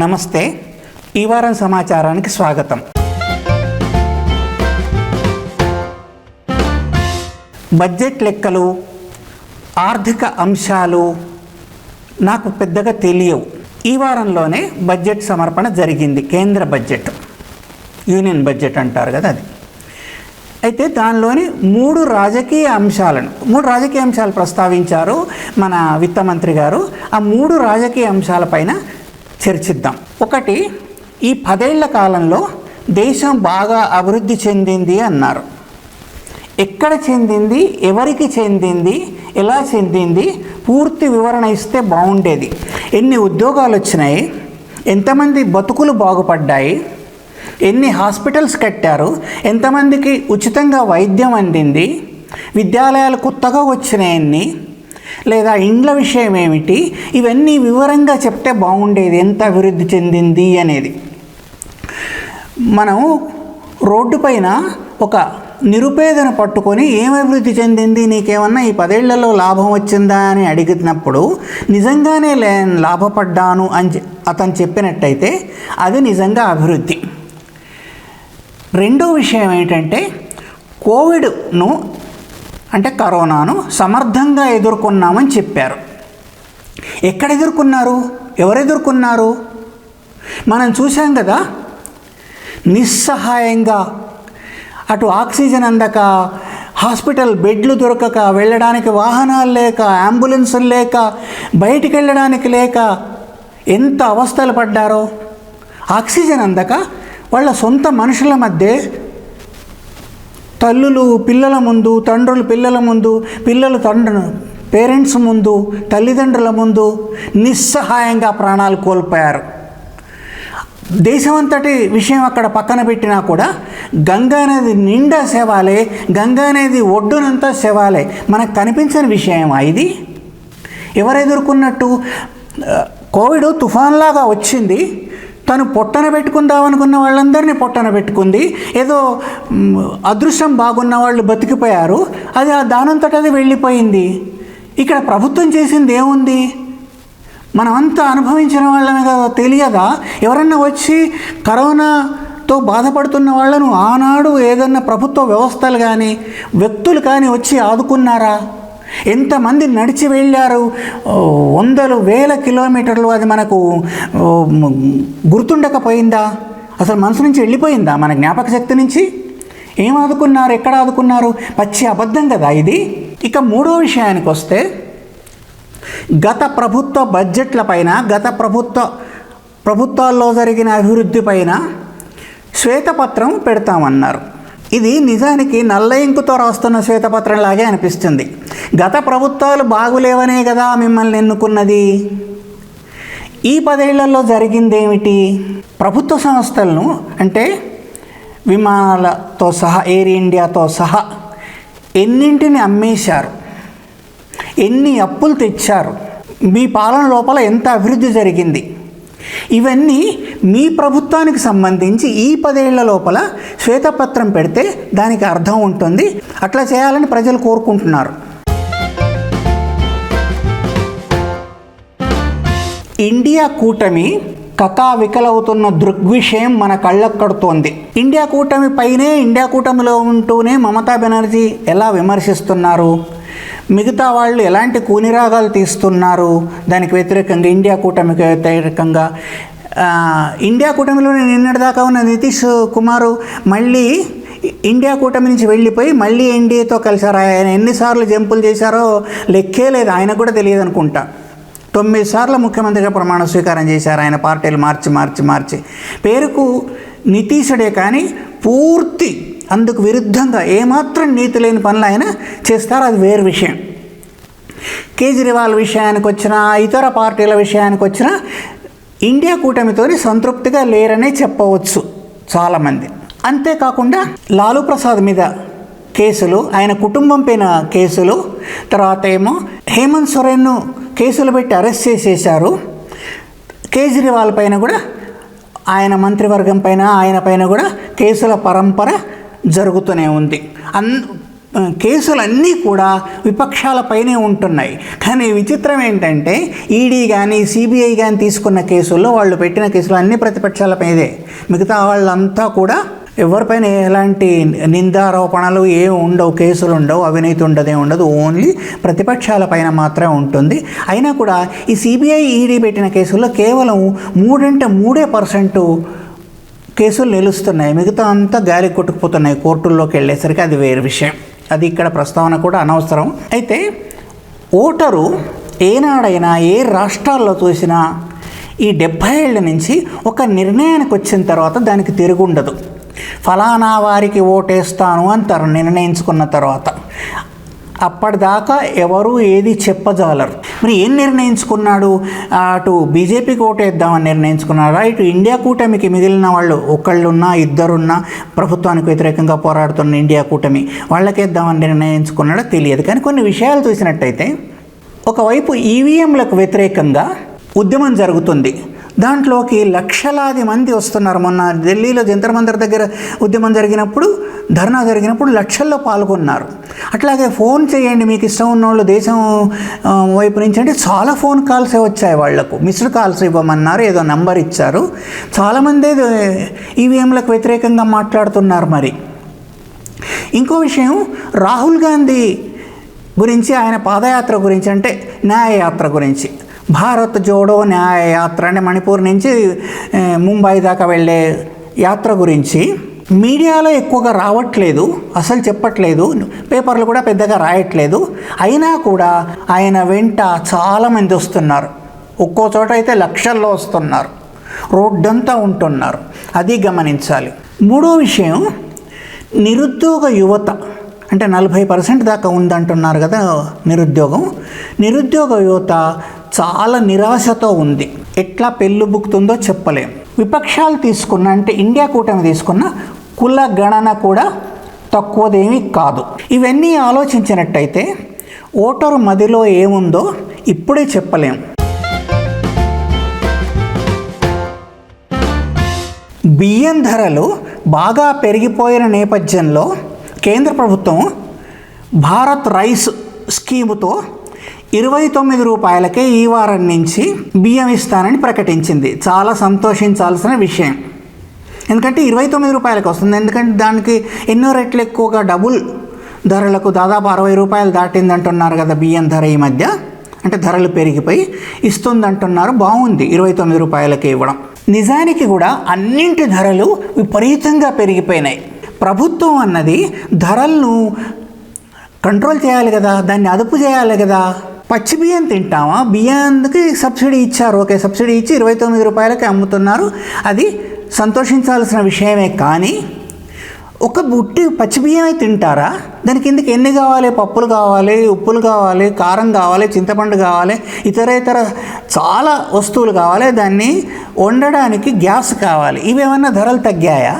నమస్తే. ఈ వారం సమాచారానికి స్వాగతం. బడ్జెట్ లెక్కలు, ఆర్థిక అంశాలు నాకు పెద్దగా తెలియవు. ఈ వారంలోనే బడ్జెట్ సమర్పణ జరిగింది. కేంద్ర బడ్జెట్, యూనియన్ బడ్జెట్ అంటారు కదా, అది. అయితే దానిలోని మూడు రాజకీయ అంశాలు ప్రస్తావించారు మన విత్త మంత్రి గారు. ఆ మూడు రాజకీయ అంశాలపైన చర్చిద్దాం. ఒకటి, ఈ 10 ఏళ్ల కాలంలో దేశం బాగా అభివృద్ధి చెందింది అన్నారు. ఎక్కడ చెందింది, ఎవరికి చెందింది, ఎలా చెందింది, పూర్తి వివరణ ఇస్తే బాగుండేది. ఎన్ని ఉద్యోగాలు వచ్చినాయి, ఎంతమంది బతుకులు బాగుపడ్డాయి, ఎన్ని హాస్పిటల్స్ కట్టారు, ఎంతమందికి ఉచితంగా వైద్యం అందింది, విద్యాలయాలు కొత్తగా వచ్చినాయన్ని, లేదా ఇండ్ల విషయం ఏమిటి, ఇవన్నీ వివరంగా చెప్తే బాగుండేది, ఎంత అభివృద్ధి చెందింది అనేది. మనం రోడ్డు పైన ఒక నిరుపేదను పట్టుకొని ఏం అభివృద్ధి చెందింది, నీకేమన్నా ఈ 10 ఏళ్లలో లాభం వచ్చిందా అని అడిగినప్పుడు నిజంగానే లాభపడ్డాను అని అతను చెప్పినట్టయితే అది నిజంగా అభివృద్ధి. రెండో విషయం ఏంటంటే, కోవిడ్ను అంటే కరోనాను సమర్థంగా ఎదుర్కొన్నామని చెప్పారు. ఎక్కడ ఎదుర్కొన్నారు, ఎవరు ఎదుర్కొన్నారు? మనం చూసాం కదా, నిస్సహాయంగా అటు ఆక్సిజన్ అందక, హాస్పిటల్ బెడ్లు దొరకక, వెళ్ళడానికి వాహనాలు లేక, అంబులెన్సులు లేక, బయటికి వెళ్ళడానికి లేక ఎంత అవస్థలు పడ్డారో. ఆక్సిజన్ అందక వాళ్ళ సొంత మనుషుల మధ్య, తల్లులు పిల్లల ముందు, తండ్రులు పిల్లల ముందు, పిల్లలు పేరెంట్స్ ముందు, తల్లిదండ్రుల ముందు నిస్సహాయంగా ప్రాణాలు కోల్పోయారు. దేశమంతటి విషయం అక్కడ పక్కన పెట్టినా కూడా గంగా నది నిండా శవాలే, గంగా నది ఒడ్డునంతా శవాలే. మనకు కనిపించని విషయమా ఇది? ఎవరు ఎదుర్కొన్నట్టు? కోవిడ్ తుఫాన్లాగా వచ్చింది, తను పొట్టన పెట్టుకుందామనుకున్న వాళ్ళందరినీ పొట్టన పెట్టుకుంది. ఏదో అదృష్టం బాగున్న వాళ్ళు బతికిపోయారు, అది ఆ దానంతట అది వెళ్ళిపోయింది. ఇక్కడ ప్రభుత్వం చేసింది ఏముంది? మనమంతా అనుభవించిన వాళ్ళమే కదా, తెలియదా? ఎవరన్నా వచ్చి కరోనాతో బాధపడుతున్న వాళ్ళను ఆనాడు ఏదన్నా ప్రభుత్వ వ్యవస్థలు కానీ వ్యక్తులు కానీ వచ్చి ఆదుకున్నారా? ఎంతమంది నడిచి వెళ్ళారు, వందలు వేల కిలోమీటర్లు. అది మనకు గుర్తుండకపోయిందా? అసలు మనసు నుంచి వెళ్ళిపోయిందా మన జ్ఞాపక శక్తి నుంచి? ఏం ఆదుకున్నారు, ఎక్కడ ఆదుకున్నారు? పచ్చి అబద్ధం కదా ఇది. ఇక మూడో విషయానికి వస్తే, గత ప్రభుత్వ బడ్జెట్ల పైన, గత ప్రభుత్వాల్లో జరిగిన అభివృద్ధి పైన శ్వేతపత్రం పెడతామన్నారు. ఇది నిజానికి నల్ల ఇంకుతో రాస్తున్న శ్వేతపత్రం లాగే అనిపిస్తుంది. గత ప్రభుత్వాలు బాగులేవనే కదా మిమ్మల్ని ఎన్నుకున్నది. ఈ 10 ఏళ్లలో జరిగిందేమిటి? ప్రభుత్వ సంస్థలను, అంటే విమానాలతో సహా, ఎయిర్ ఇండియాతో సహా ఎన్నింటిని అమ్మేశారు, ఎన్ని అప్పులు తెచ్చారు, మీ పాలన లోపల ఎంత అభివృద్ధి జరిగింది, ఇవన్నీ మీ ప్రభుత్వానికి సంబంధించి ఈ 10 ఏళ్ల లోపల శ్వేతపత్రం పెడితే దానికి అర్థం ఉంటుంది. అట్లా చేయాలని ప్రజలు కోరుకుంటున్నారు. ఇండియా కూటమి కకావికలవుతున్న దృగ్విషయం మన కళ్ళకు కడుతోంది. ఇండియా కూటమి పైనే, ఇండియా కూటమిలో ఉంటూనే మమతా బెనర్జీ ఎలా విమర్శిస్తున్నారు, మిగతా వాళ్ళు ఎలాంటి కూనిరాగాలు తీస్తున్నారు దానికి వ్యతిరేకంగా, ఇండియా కూటమికి వ్యతిరేకంగా. ఇండియా కూటమిలోనే నిన్నటిదాకా ఉన్న నితీష్ కుమార్ మళ్ళీ ఇండియా కూటమి నుంచి వెళ్ళిపోయి మళ్ళీ ఎన్డీఏతో కలిశారు. ఆయన ఎన్నిసార్లు జంపులు చేశారో లెక్కే లేదు, ఆయనకు కూడా తెలియదు అనుకుంటా. 9 సార్లు ముఖ్యమంత్రిగా ప్రమాణ స్వీకారం చేశారు ఆయన. పార్టీలు మార్చి పేరుకు నితీశుడే కానీ పూర్తి అందుకు విరుద్ధంగా ఏమాత్రం నీతి లేని పనులు ఆయన చేస్తారు, అది వేరు విషయం. కేజ్రీవాల్ విషయానికి వచ్చినా, ఇతర పార్టీల విషయానికి వచ్చినా ఇండియా కూటమితోని సంతృప్తిగా లేరనే చెప్పవచ్చు చాలామంది. అంతేకాకుండా లాలూ ప్రసాద్ మీద కేసులు, ఆయన కుటుంబం పైన కేసులు, తర్వాత ఏమో హేమంత్ సోరెన్ను కేసులు పెట్టి అరెస్ట్ చేసేశారు. కేజ్రీవాల్ పైన కూడా, ఆయన మంత్రివర్గం పైన, ఆయన పైన కూడా కేసుల పరంపర జరుగుతూనే ఉంది. కేసులన్నీ కూడా విపక్షాలపైనే ఉంటున్నాయి. కానీ విచిత్రం ఏంటంటే ఈడీ కానీ సిబిఐ కానీ తీసుకున్న కేసుల్లో వాళ్ళు పెట్టిన కేసులు అన్ని ప్రతిపక్షాలపైదే. మిగతా వాళ్ళంతా కూడా ఎవరిపైన ఎలాంటి నిందారోపణలు ఏమి ఉండవు, కేసులు ఉండవు, అవినీతి ఉండదు, ఓన్లీ ప్రతిపక్షాలపైన మాత్రమే ఉంటుంది. అయినా కూడా ఈ సిబిఐ ఈడీ పెట్టిన కేసుల్లో కేవలం 3% కేసులు నిలుస్తున్నాయి. మిగతా అంతా గాలి కొట్టుకుపోతున్నాయి కోర్టుల్లోకి వెళ్ళేసరికి. అది వేరే విషయం, అది ఇక్కడ ప్రస్తావన కూడా అనవసరం. అయితే ఓటరు ఏనాడైనా ఏ రాష్ట్రాల్లో చూసినా ఈ 70 ఏళ్ళ నుంచి ఒక నిర్ణయానికి వచ్చిన తర్వాత దానికి తిరుగుండదు. ఫలానా వారికి ఓటేస్తాను అంటారు నిర్ణయించుకున్న తర్వాత. అప్పటిదాకా ఎవరు ఏది చెప్పజాలరు. మరి ఏం నిర్ణయించుకున్నాడు? అటు బీజేపీకి ఓటేద్దామని నిర్ణయించుకున్నారా, ఇటు ఇండియా కూటమికి మిగిలిన వాళ్ళు ఒకళ్ళున్నా ఇద్దరున్నా ప్రభుత్వానికి వ్యతిరేకంగా పోరాడుతున్న ఇండియా కూటమి వాళ్ళకేద్దామని నిర్ణయించుకున్నాడో తెలియదు. కానీ కొన్ని విషయాలు చూసినట్టయితే ఒకవైపు ఈవీఎంలకు వ్యతిరేకంగా ఉద్యమం జరుగుతుంది. దాంట్లోకి లక్షలాది మంది వస్తున్నారు. మొన్న ఢిల్లీలో జంతర్ మంతర్ దగ్గర ఉద్యమం జరిగినప్పుడు, ధర్నా జరిగినప్పుడు లక్షల్లో పాల్గొన్నారు. అట్లాగే ఫోన్ చేయండి మీకు ఇష్టం ఉన్న వాళ్ళు దేశం వైపు నుంచి అంటే చాలా ఫోన్ కాల్సే వచ్చాయి వాళ్లకు. మిస్డ్ కాల్స్ ఇవ్వమన్నారు, ఏదో నంబర్ ఇచ్చారు. చాలామంది ఈవీఎంలకు వ్యతిరేకంగా మాట్లాడుతున్నారు. మరి ఇంకో విషయం, రాహుల్ గాంధీ గురించి, ఆయన పాదయాత్ర గురించి, అంటే న్యాయయాత్ర గురించి, భారత్ జోడో న్యాయ యాత్ర అంటే మణిపూర్ నుంచి ముంబై దాకా వెళ్ళే యాత్ర గురించి మీడియాలో ఎక్కువగా రావట్లేదు, అసలు చెప్పట్లేదు, పేపర్లు కూడా పెద్దగా రాయట్లేదు. అయినా కూడా ఆయన వెంట చాలామంది వస్తున్నారు. ఒక్కో చోట అయితే లక్షల్లో వస్తున్నారు, రోడ్డంతా ఉంటున్నారు. అది గమనించాలి. మూడో విషయం, నిరుద్యోగ యువత అంటే 40% దాకా ఉందంటున్నారు కదా నిరుద్యోగ యువత చాలా నిరాశతో ఉంది. ఎట్లా పెళ్ళుబుకుతుందో చెప్పలేం. విపక్షాలు తీసుకున్న, అంటే ఇండియా కూటమి తీసుకున్న కుల గణన కూడా తక్కువదేమీ కాదు. ఇవన్నీ ఆలోచించినట్టయితే ఓటరు మదిలో ఏముందో ఇప్పుడే చెప్పలేం. బియ్యం ధరలు బాగా పెరిగిపోయిన నేపథ్యంలో కేంద్ర ప్రభుత్వం భారత్ రైస్ స్కీముతో 29 రూపాయలకే ఈ వారం నుంచి బియ్యం ఇస్తానని ప్రకటించింది. చాలా సంతోషించాల్సిన విషయం. ఎందుకంటే 29 రూపాయలకు వస్తుంది. ఎందుకంటే దానికి ఎన్నో రెట్లు ఎక్కువగా డబుల్ ధరలకు దాదాపు 60 రూపాయలు దాటిందంటున్నారు కదా బియ్యం ధర ఈ మధ్య. అంటే ధరలు పెరిగిపోయి ఇస్తుందంటున్నారు. బాగుంది 29 రూపాయలకే ఇవ్వడం. నిజానికి కూడా అన్నింటి ధరలు విపరీతంగా పెరిగిపోయినాయి. ప్రభుత్వం అన్నది ధరలను కంట్రోల్ చేయాలి కదా, దాన్ని అదుపు చేయాలి కదా. పచ్చి బియ్యం తింటామా, బియ్యానికి సబ్సిడీ ఇచ్చారు, ఓకే, సబ్సిడీ ఇచ్చి 29 రూపాయలకి అమ్ముతున్నారు, అది సంతోషించాల్సిన విషయమే. కానీ ఒక బుట్టి పచ్చి బియ్యమే తింటారా? దానికి కిందకి ఎన్ని కావాలి? పప్పులు కావాలి, ఉప్పులు కావాలి, కారం కావాలి, చింతపండు కావాలి, ఇతర చాలా వస్తువులు కావాలి. దాన్ని వండడానికి గ్యాస్ కావాలి. ఇవేమన్నా ధరలు తగ్గాయా?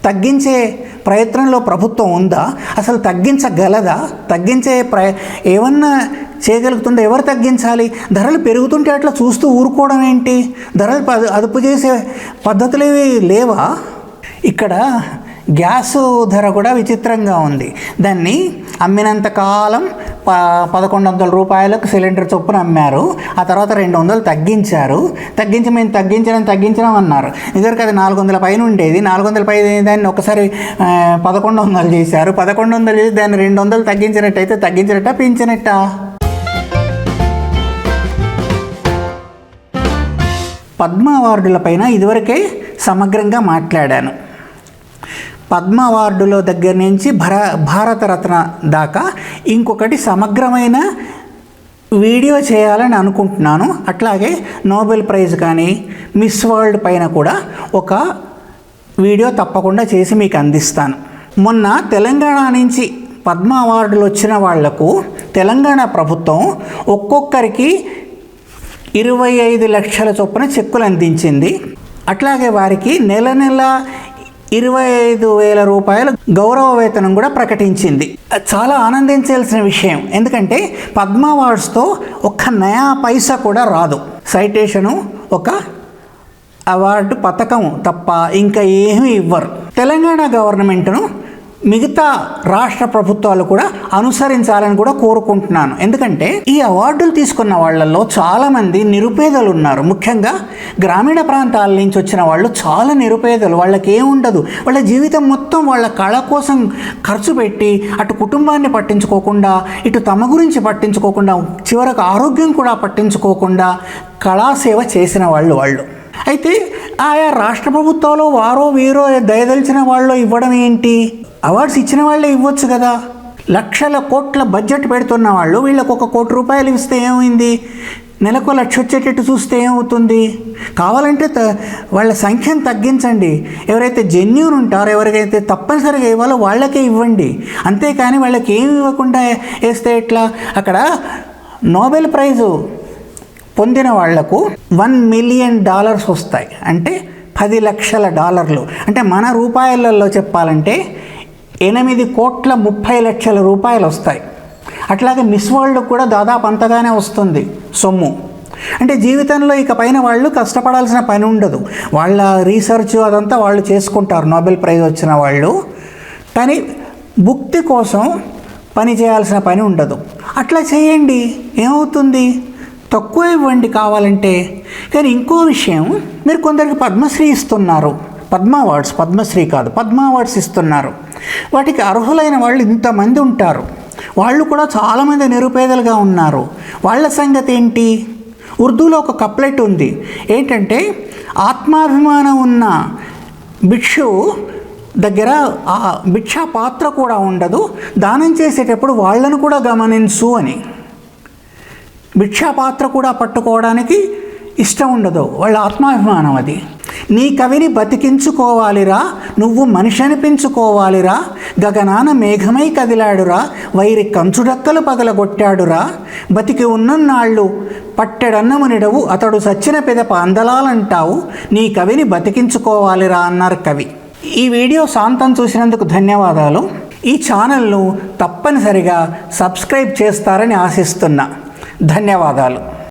తగ్గించే ప్రయత్నంలో ప్రభుత్వం ఉందా? అసలు తగ్గించగలదా? ఏమన్నా చేయగలుగుతుంటే ఎవరు తగ్గించాలి? ధరలు పెరుగుతుంటే అట్లా చూస్తూ ఊరుకోవడం ఏంటి? ధరలు అదుపు చేసే పద్ధతులేవి లేవా? ఇక్కడ గ్యాసు ధర కూడా విచిత్రంగా ఉంది. దాన్ని అమ్మినంత కాలం 1100 రూపాయలకు సిలిండర్ చొప్పున అమ్మారు. ఆ తర్వాత 200 తగ్గించారు. మేము తగ్గించడం అన్నారు. ఇదివరకు అది 400 పైన ఉండేది. 400 పైన దాన్ని ఒకసారి 1100 చేశారు. 1100 చేసి దాన్ని 200 తగ్గించినట్టయితే తగ్గించినట్టా పెంచినట్టా? పద్మ అవార్డులపైన ఇదివరకే సమగ్రంగా మాట్లాడాను. పద్మ అవార్డుల దగ్గర నుంచి భారతరత్న దాకా ఇంకొకటి సమగ్రమైన వీడియో చేయాలని అనుకుంటున్నాను. అట్లాగే నోబెల్ ప్రైజ్ కానీ మిస్ వరల్డ్ పైన కూడా ఒక వీడియో తప్పకుండా చేసి మీకు అందిస్తాను. మొన్న తెలంగాణ నుంచి పద్మ అవార్డులు వచ్చిన వాళ్లకు తెలంగాణ ప్రభుత్వం ఒక్కొక్కరికి 25 లక్షల చొప్పున చెక్కులు అందించింది. అట్లాగే వారికి నెల 25,000 రూపాయలు గౌరవ వేతనం కూడా ప్రకటించింది. చాలా ఆనందించాల్సిన విషయం. ఎందుకంటే పద్మ అవార్డ్స్తో ఒక్క నయా పైసా కూడా రాదు. సైటేషను, ఒక అవార్డు పథకం తప్ప ఇంకా ఏమీ ఇవ్వరు. తెలంగాణ గవర్నమెంట్ను మిగతా రాష్ట్ర ప్రభుత్వాలు కూడా అనుసరించాలని కూడా కోరుకుంటున్నాను. ఎందుకంటే ఈ అవార్డులు తీసుకున్న వాళ్ళల్లో చాలామంది నిరుపేదలు ఉన్నారు. ముఖ్యంగా గ్రామీణ ప్రాంతాల నుంచి వచ్చిన వాళ్ళు చాలా నిరుపేదలు. వాళ్ళకి ఏముండదు, వాళ్ళ జీవితం మొత్తం వాళ్ళ కళ కోసం ఖర్చు పెట్టి అటు కుటుంబాన్ని పట్టించుకోకుండా ఇటు తమ గురించి పట్టించుకోకుండా చివరకు ఆరోగ్యం కూడా పట్టించుకోకుండా కళాసేవ చేసిన వాళ్ళు. అయితే ఆయా రాష్ట్ర ప్రభుత్వాలు వారో వీరో దయదలిచిన వాళ్ళు ఇవ్వడం ఏంటి? అవార్డ్స్ ఇచ్చిన వాళ్ళే ఇవ్వచ్చు కదా. లక్షల కోట్ల బడ్జెట్ పెడుతున్న వాళ్ళు వీళ్ళకు ₹1 కోటి ఇస్తే ఏమైంది? నెలకు 1,00,000 వచ్చేటట్టు చూస్తే ఏమవుతుంది? కావాలంటే వాళ్ళ సంఖ్యను తగ్గించండి. ఎవరైతే జెన్యూన్ ఉంటారో, ఎవరికైతే తప్పనిసరిగా ఇవ్వాలో వాళ్ళకే ఇవ్వండి. అంతేకాని వాళ్ళకి ఏమి ఇవ్వకుండా వేస్తే ఎట్లా? అక్కడ నోబెల్ ప్రైజు పొందిన వాళ్లకు $1 మిలియన్ వస్తాయి, అంటే $10 లక్షల. అంటే మన రూపాయలలో చెప్పాలంటే 8,30,00,000 వస్తాయి. అట్లాగే మిస్ వరల్డ్కి కూడా దాదాపు అంతగానే వస్తుంది సొమ్ము. అంటే జీవితంలో ఇక పైన వాళ్ళు కష్టపడాల్సిన పని ఉండదు. వాళ్ళ రీసెర్చ్ అదంతా వాళ్ళు చేసుకుంటారు నోబెల్ ప్రైజ్ వచ్చిన వాళ్ళు. కానీ భుక్తి కోసం పని చేయాల్సిన పని ఉండదు. అట్లా చేయండి, ఏమవుతుంది? తక్కువ ఇవ్వండి కావాలంటే. కానీ ఇంకో విషయం, మీరు కొందరికి పద్మశ్రీ ఇస్తున్నారు, పద్మశ్రీ కాదు పద్మ అవార్డ్స్ ఇస్తున్నారు. వాటికి అర్హులైన వాళ్ళు ఇంతమంది ఉంటారు. వాళ్ళు కూడా చాలామంది నిరుపేదలుగా ఉన్నారు. వాళ్ళ సంగతి ఏంటి? ఉర్దూలో ఒక కప్లెట్ ఉంది, ఏంటంటే ఆత్మాభిమానం ఉన్న భిక్షువు దగ్గర ఆ భిక్షా పాత్ర కూడా ఉండదు, దానం చేసేటప్పుడు వాళ్ళను కూడా గమనించు అని. భిక్షా పాత్ర కూడా పట్టుకోవడానికి ఇష్టం ఉండదు, వాళ్ళ ఆత్మాభిమానం అది. నీ కవిని బతికించుకోవాలిరా, నువ్వు మనిషి అనిపించుకోవాలిరా, గగనాన మేఘమై కదిలాడురా, వైరి కంచుడక్కలు పగలగొట్టాడురా, బతికి ఉన్నన్నాళ్ళు పట్టెడన్నము నిడవు, అతడు సచ్చిన పెదప అందలాలంటావు, నీ కవిని బతికించుకోవాలిరా అన్నారు కవి. ఈ వీడియో శాంతం చూసినందుకు ధన్యవాదాలు. ఈ ఛానల్ను తప్పనిసరిగా సబ్స్క్రైబ్ చేస్తారని ఆశిస్తున్నా. ధన్యవాదాలు.